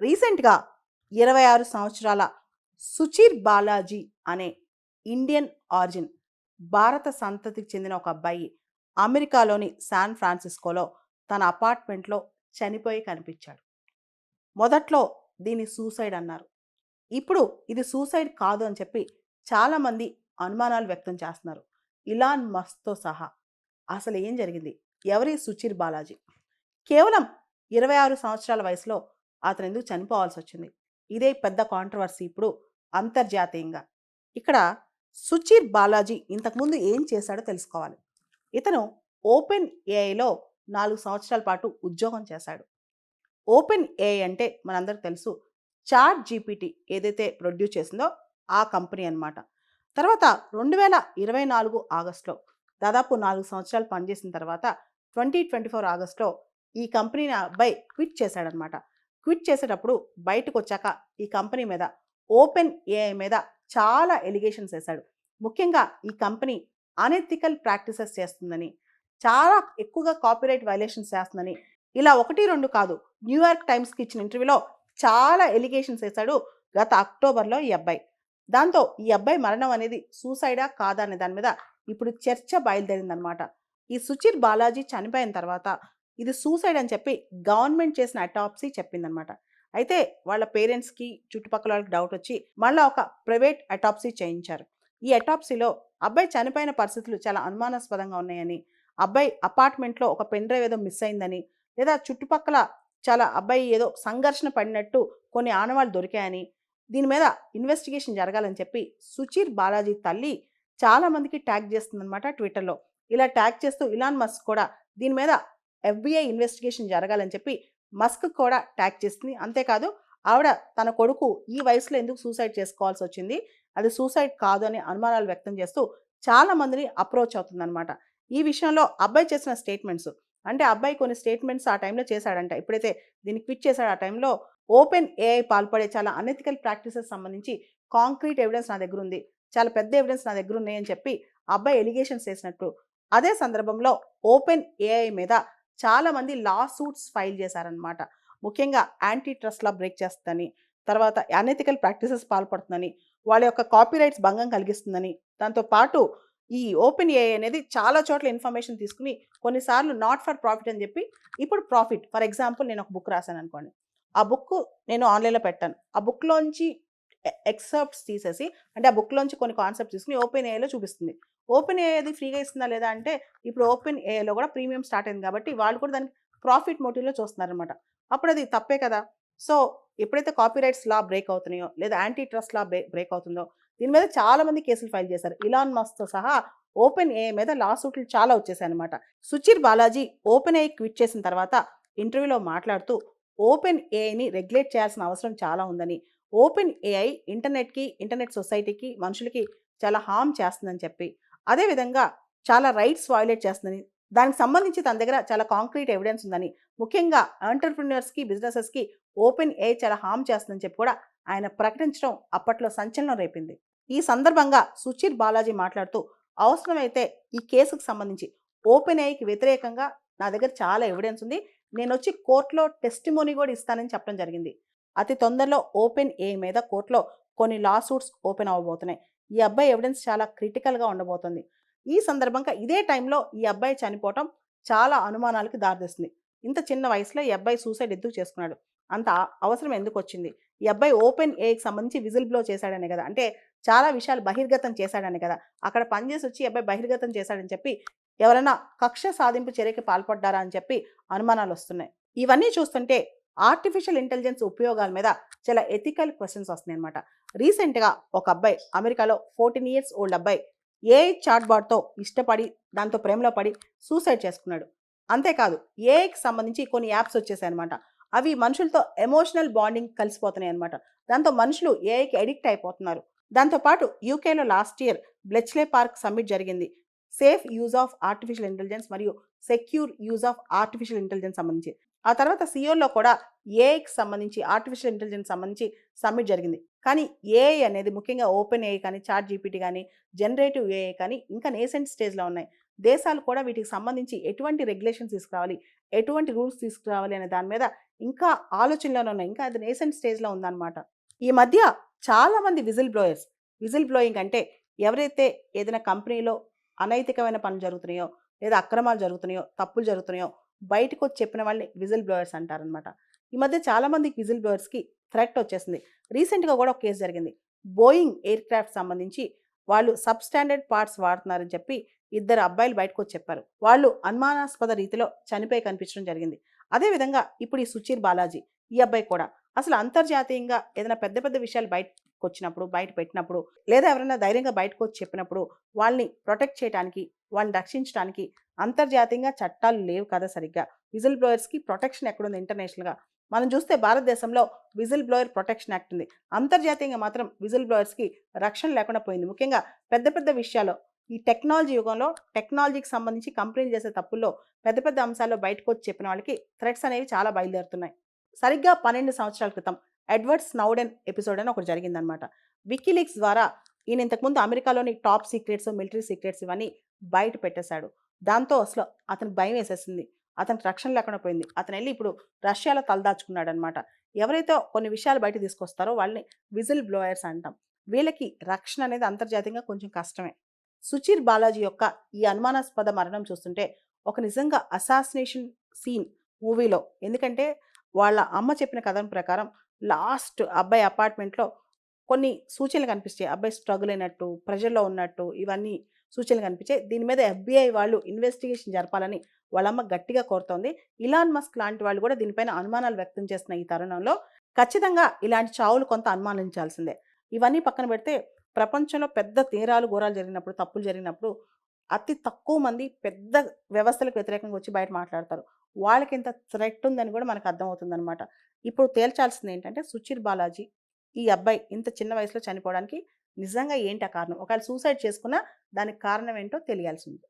రీసెంట్‌గా 26 సంవత్సరాల సుచీర్ బాలాజీ అనే ఇండియన్ ఆరిజిన్ భారత సంతతికి చెందిన ఒక అబ్బాయి అమెరికాలోని శాన్ ఫ్రాన్సిస్కోలో తన అపార్ట్మెంట్లో చనిపోయి కనిపించాడు. మొదట్లో దీన్ని సూసైడ్ అన్నారు. ఇప్పుడు ఇది సూసైడ్ కాదు అని చెప్పి చాలామంది అనుమానాలు వ్యక్తం చేస్తున్నారు. ఇలాన్ మస్క్‌తో సహా. అసలు ఏం జరిగింది? ఎవరి సుచీర్ బాలాజీ? కేవలం 26 సంవత్సరాల వయసులో అతను ఎందుకు చనిపోవాల్సి వచ్చింది? ఇదే పెద్ద కాంట్రవర్సీ ఇప్పుడు అంతర్జాతీయంగా. ఇక్కడ సుచీర్ బాలాజీ ఇంతకుముందు ఏం చేశాడో తెలుసుకోవాలి. ఇతను ఓపెన్ ఏఐలో 4 సంవత్సరాల పాటు ఉద్యోగం చేశాడు. ఓపెన్ ఏఐ అంటే మనందరికి తెలుసు, చాట్ జీపీటీ ఏదైతే ప్రొడ్యూస్ చేసిందో ఆ కంపెనీ అన్నమాట. తర్వాత 2024 ఆగస్టులో దాదాపు 4 సంవత్సరాలు పనిచేసిన తర్వాత 2024 ఆగస్టులో ఈ కంపెనీని ఆ అబ్బాయి క్విట్ చేశాడనమాట. క్విట్ చేసేటప్పుడు బయటకు వచ్చాక ఈ కంపెనీ మీద, ఓపెన్ ఏఐ మీద చాలా ఎలిగేషన్స్ వేశాడు. ముఖ్యంగా ఈ కంపెనీ అనెథికల్ ప్రాక్టీసెస్ చేస్తుందని, చాలా ఎక్కువగా కాపీరైట్ వైలేషన్స్ చేస్తుందని, ఇలా 1, 2 కాదు, న్యూయార్క్ టైమ్స్కి ఇచ్చిన ఇంటర్వ్యూలో చాలా ఎలిగేషన్స్ వేశాడు గత అక్టోబర్లో ఈ అబ్బాయి. దాంతో ఈ అబ్బాయి మరణం అనేది సూసైడా కాదా అనే దాని మీద ఇప్పుడు చర్చ బయలుదేరిందనమాట. ఈ సుచీర్ బాలాజీ చనిపోయిన తర్వాత ఇది సూసైడ్ అని చెప్పి గవర్నమెంట్ చేసిన అటాప్సీ చెప్పిందనమాట. అయితే వాళ్ళ పేరెంట్స్కి, చుట్టుపక్కల వాళ్ళకి డౌట్ వచ్చి మళ్ళీ ఒక ప్రైవేట్ అటాప్సీ చేయించారు. ఈ అటాప్సీలో అబ్బాయి చనిపోయిన పరిస్థితులు చాలా అనుమానాస్పదంగా ఉన్నాయని, అబ్బాయి అపార్ట్మెంట్లో ఒక పెన్ డ్రైవ్ ఏదో మిస్ అయిందని, లేదా చుట్టుపక్కల చాలా అబ్బాయి ఏదో సంఘర్షణ పడినట్టు కొన్ని ఆనవాళ్ళు దొరికాయని, దీని మీద ఇన్వెస్టిగేషన్ జరగాలని చెప్పి సుచీర్ బాలాజీ తల్లి చాలామందికి ట్యాగ్ చేస్తుందన్నమాట ట్విట్టర్లో. ఇలా ట్యాగ్ చేస్తూ ఇలాన్ మస్క్ కూడా దీని మీద ఎఫ్బిఐ ఇన్వెస్టిగేషన్ జరగాలని చెప్పి మస్క్ కూడా ట్యాగ్ చేస్తుంది. అంతేకాదు, ఆవిడ తన కొడుకు ఈ వయసులో ఎందుకు సూసైడ్ చేసుకోవాల్సి వచ్చింది, అది సూసైడ్ కాదు అని అనుమానాలు వ్యక్తం చేస్తూ చాలా మందిని అప్రోచ్ అవుతుందన్నమాట. ఈ విషయంలో అబ్బాయి చేసిన స్టేట్మెంట్స్, అంటే అబ్బాయి కొన్ని స్టేట్మెంట్స్ ఆ టైంలో చేశాడంట. ఎప్పుడైతే దీన్ని క్విట్ చేశాడో ఆ టైంలో ఓపెన్ ఏఐ పాల్పడే చాలా అనెథికల్ ప్రాక్టీసెస్ సంబంధించి కాంక్రీట్ ఎవిడెన్స్ నా దగ్గర ఉంది, చాలా పెద్ద ఎవిడెన్స్ నా దగ్గర ఉన్నాయని చెప్పి అబ్బాయి ఎలిగేషన్స్ చేసినట్టు. అదే సందర్భంలో ఓపెన్ ఏఐ మీద చాలామంది లా సూట్స్ ఫైల్ చేశారనమాట. ముఖ్యంగా యాంటీ ట్రస్ట్ లా బ్రేక్ చేస్తుందని, తర్వాత అనెథికల్ ప్రాక్టీసెస్ పాల్పడుతుందని, వాళ్ళ యొక్క కాపీరైట్స్ భంగం కలిగిస్తుందని, దాంతోపాటు ఈ ఓపెన్ ఏఐ అనేది చాలా చోట్ల ఇన్ఫర్మేషన్ తీసుకుని కొన్నిసార్లు నాట్ ఫర్ ప్రాఫిట్ అని చెప్పి ఇప్పుడు ప్రాఫిట్. ఫర్ ఎగ్జాంపుల్, నేను ఒక బుక్ రాశాను అనుకోండి, ఆ బుక్ నేను ఆన్లైన్లో పెట్టాను. ఆ బుక్లోంచి ఎక్సెప్ట్స్ తీసేసి, అంటే ఆ బుక్లోంచి కొన్ని కాన్సెప్ట్స్ తీసుకుని ఓపెన్ ఏఐలో చూపిస్తుంది. ఓపెన్ ఏఐ అది ఫ్రీగా ఇస్తుందా లేదా అంటే, ఇప్పుడు ఓపెన్ ఏఐలో కూడా ప్రీమియం స్టార్ట్ అయింది కాబట్టి వాళ్ళు కూడా దానికి ప్రాఫిట్ మోటివ్లో చూస్తున్నారనమాట. అప్పుడు అది తప్పే కదా. సో ఎప్పుడైతే కాపీరైట్స్ లా బ్రేక్ అవుతున్నాయో, లేదా యాంటీ ట్రస్ట్ లా బ్రేక్ అవుతుందో, దీని మీద చాలా మంది కేసులు ఫైల్ చేశారు. ఇలాన్ మస్క్తో సహా ఓపెన్ ఏఐ మీద లా సూట్లు చాలా వచ్చేసాయి అనమాట. Sucheer Balaji open AI quit చేసిన తర్వాత ఇంటర్వ్యూలో మాట్లాడుతూ ఓపెన్ ఏఐని రెగ్యులేట్ చేయాల్సిన అవసరం చాలా ఉందని, ఓపెన్ ఏఐ ఇంటర్నెట్కి, ఇంటర్నెట్ సొసైటీకి, మనుషులకి చాలా హార్మ్ చేస్తుందని చెప్పి, అదేవిధంగా చాలా రైట్స్ వయోలేట్ చేస్తుందని, దానికి సంబంధించి తన దగ్గర చాలా కాంక్రీట్ ఎవిడెన్స్ ఉందని, ముఖ్యంగా ఎంటర్‌ప్రెన్యూర్స్‌కి, బిజినెసెస్‌కి ఓపెన్ ఏఐ చాలా హార్మ్ చేస్తుందని చెప్పి కూడా ఆయన ప్రకటించడం అప్పట్లో సంచలనం రేపింది. ఈ సందర్భంగా సుచీర్ బాలాజీ మాట్లాడుతూ, అవసరమైతే ఈ కేసుకు సంబంధించి ఓపెన్ ఏఐకి వ్యతిరేకంగా నా దగ్గర చాలా ఎవిడెన్స్ ఉంది, నేనొచ్చి కోర్టులో టెస్టిమోనీ కూడా ఇస్తానని చెప్పడం జరిగింది. అతి తొందరలో ఓపెన్ ఏఐ మీద కోర్టులో కొన్ని లా సూట్స్ ఓపెన్ అవ్వబోతున్నాయి. ఈ అబ్బాయి ఎవిడెన్స్ చాలా క్రిటికల్‌గా ఉండబోతుంది. ఈ సందర్భంగా ఇదే టైంలో ఈ అబ్బాయి చనిపోవటం చాలా అనుమానాలకి దారితీస్తుంది. ఇంత చిన్న వయసులో ఈ అబ్బాయి సూసైడ్ ఎందుకు చేసుకున్నాడు? అంత అవసరం ఎందుకొచ్చింది? ఈ అబ్బాయి ఓపెన్ ఏఐకి సంబంధించి విజిల్ బ్లో చేశాడనే కదా! అంటే చాలా విషయాలు బహిర్గతం చేశాడనే కదా! అక్కడ పనిచేసి వచ్చి ఈ అబ్బాయి బహిర్గతం చేశాడని చెప్పి ఎవరైనా కక్ష సాధింపు చర్యకి పాల్పడ్డారా అని చెప్పి అనుమానాలొస్తున్నాయి. ఇవన్నీ చూస్తుంటే ఆర్టిఫిషియల్ ఇంటెలిజెన్స్ ఉపయోగాల మీద చాలా ఎథికల్ క్వెషన్స్ వస్తున్నాయన్నమాట. రీసెంట్‌గా ఒక అబ్బాయి, అమెరికాలో 14 ఇయర్స్ ఓల్డ్ అబ్బాయి ఏఐ చాట్‌బాట్‌తో ఇష్టపడి, దాంతో ప్రేమలో పడి సూసైడ్ చేసుకున్నాడు. అంతేకాదు, ఏఐకి సంబంధించి కొన్ని యాప్స్ వచ్చేసాయన్నమాట. అవి మనుషులతో ఎమోషనల్ బాండింగ్ కలిసిపోతున్నాయన్నమాట. దాంతో మనుషులు ఏఐకి అడిక్ట్ అయిపోతున్నారు. దాంతో పాటు యూకేలో last year Bletchley Park summit జరిగింది. Safe use of artificial intelligence మరియు secure use of artificial intelligence సంబంధించి. ఆ తర్వాత సియోల్‌లో కూడా ఏఐకి సంబంధించి, ఆర్టిఫిషియల్ ఇంటెలిజెన్స్ సంబంధించి సమ్మిట్ జరిగింది. కానీ ఏఐ అనేది, ముఖ్యంగా ఓపెన్ ఏఐ కానీ, చాట్ జీపీటీ కానీ, జనరేటివ్ ఏఐ కానీ ఇంకా నేసెంట్ స్టేజ్‌లో ఉన్నాయి. దేశాలు కూడా వీటికి సంబంధించి ఎటువంటి రెగ్యులేషన్స్ తీసుకురావాలి, ఎటువంటి రూల్స్ తీసుకురావాలి అనే దాని మీద ఇంకా ఆలోచనలోనే ఉన్నాయి. ఇంకా అది నేసెంట్ స్టేజ్‌లో ఉందన్నమాట. ఈ మధ్య చాలామంది విజిల్ బ్లోయింగ్ అంటే ఎవరైతే ఏదైనా కంపెనీలో అనైతికమైన పనులు జరుగుతున్నాయో, లేదా అక్రమాలు జరుగుతున్నాయో, తప్పులు జరుగుతున్నాయో బయటకొచ్చి చెప్పిన వాళ్ళని విజిల్ బ్లోయర్స్ అంటారనమాట. ఈ మధ్య చాలామందికి విజిల్ బ్లోయర్స్‌కి థ్రెట్ వచ్చేసింది. రీసెంట్‌గా కూడా ఒక కేసు జరిగింది. బోయింగ్ ఎయిర్ క్రాఫ్ట్ సంబంధించి వాళ్ళు సబ్‌స్టాండర్డ్ పార్ట్స్ వాడుతున్నారని చెప్పి ఇద్దరు అబ్బాయిలు బయటకొచ్చి చెప్పారు. వాళ్ళు అనుమానాస్పద రీతిలో చనిపోయి కనిపించడం జరిగింది. అదే విధంగా ఇప్పుడు ఈ సుచీర్ బాలాజీ ఈ అబ్బాయి కూడా అసలు అంతర్జాతీయంగా ఏదైనా పెద్ద పెద్ద విషయాలు బయటకొచ్చినప్పుడు, బయట పెట్టినప్పుడు లేదా ఎవరైనా ధైర్యంగా బయటకొచ్చి చెప్పినప్పుడు వాళ్ళని ప్రొటెక్ట్ చేయటానికి, వాళ్ళని రక్షించడానికి అంతర్జాతీయంగా చట్టాలు లేవు కదా సరిగ్గా. విజిల్ బ్లోయర్స్‌కి ప్రొటెక్షన్ ఎక్కడుంది ఇంటర్నేషనల్‌గా? మనం చూస్తే భారతదేశంలో విజిల్ బ్లోయర్ ప్రొటెక్షన్ యాక్ట్ ఉంది. అంతర్జాతీయంగా మాత్రం విజిల్ బ్లోయర్స్‌కి రక్షణ లేకుండా పోయింది. ముఖ్యంగా పెద్ద పెద్ద విషయాల్లో ఈ టెక్నాలజీ యుగంలో టెక్నాలజీకి సంబంధించి కంపెనీలు చేసే తప్పుల్లో పెద్ద పెద్ద అంశాల్లో బయటకొచ్చి చెప్పిన వాళ్ళకి థ్రెట్స్ అనేవి చాలా బయలుదేరుతున్నాయి. సరిగ్గా 12 సంవత్సరాల క్రితం ఎడ్వర్డ్ స్నౌడెన్ ఎపిసోడ్ అని ఒకటి జరిగిందనమాట. వికీలీక్స్ ద్వారా ఈయన ఇంతకుముందు అమెరికాలోని టాప్ సీక్రెట్స్, మిలిటరీ సీక్రెట్స్ ఇవన్నీ బయట పెట్టేశాడు. దాంతో అసలు అతనికి భయం వేసేసింది. అతనికి రక్షణ లేకుండా పోయింది. అతనెళ్ళి ఇప్పుడు రష్యాలో తలదాచుకున్నాడనమాట. ఎవరైతే కొన్ని విషయాలు బయటకు తీసుకొస్తారో వాళ్ళని విజిల్ బ్లోయర్స్ అంటాం. వీళ్ళకి రక్షణ అనేది అంతర్జాతీయంగా కొంచెం కష్టమే. సుచీర్ బాలాజీ యొక్క ఈ అనుమానాస్పద మరణం చూస్తుంటే ఒక నిజంగా అసాసినేషన్ సీన్ మూవీలో. ఎందుకంటే వాళ్ళ అమ్మ చెప్పిన కథనం ప్రకారం లాస్ట్ అబ్బాయి అపార్ట్మెంట్‌లో కొన్ని సూచనలు కనిపిస్తాయి. అబ్బాయి స్ట్రగుల్ అయినట్టు, ప్రెషర్‌లో ఉన్నట్టు ఇవన్నీ సూచనలు కనిపించాయి. దీని మీద ఎఫ్‌బీఐ వాళ్ళు ఇన్వెస్టిగేషన్ జరపాలని వాళ్ళమ్మ గట్టిగా కోరుతోంది. ఇలాన్ మస్క్ లాంటి వాళ్ళు కూడా దీనిపైన అనుమానాలు వ్యక్తం చేస్తున్న ఈ తరుణంలో ఖచ్చితంగా ఇలాంటి చావులు కొంత అనుమానించాల్సిందే. ఇవన్నీ పక్కన పెడితే ప్రపంచంలో పెద్ద నేరాలు, ఘోరాలు జరిగినప్పుడు, తప్పులు జరిగినప్పుడు అతి తక్కువ మంది పెద్ద వ్యవస్థలకు వ్యతిరేకంగా వచ్చి బయట మాట్లాడతారు. వాళ్ళకింత థ్రెట్ ఉందని కూడా మనకు అర్థమవుతుందనమాట. ఇప్పుడు తేల్చాల్సింది ఏంటంటే సుచీర్ బాలాజీ ఈ అబ్బాయి ఇంత చిన్న వయసులో చనిపోవడానికి నిజంగా ఏంటి ఆ కారణం? ఒకవేళ సూసైడ్ చేసుకున్నా దానికి కారణం ఏంటో తెలియాల్సి ఉంది.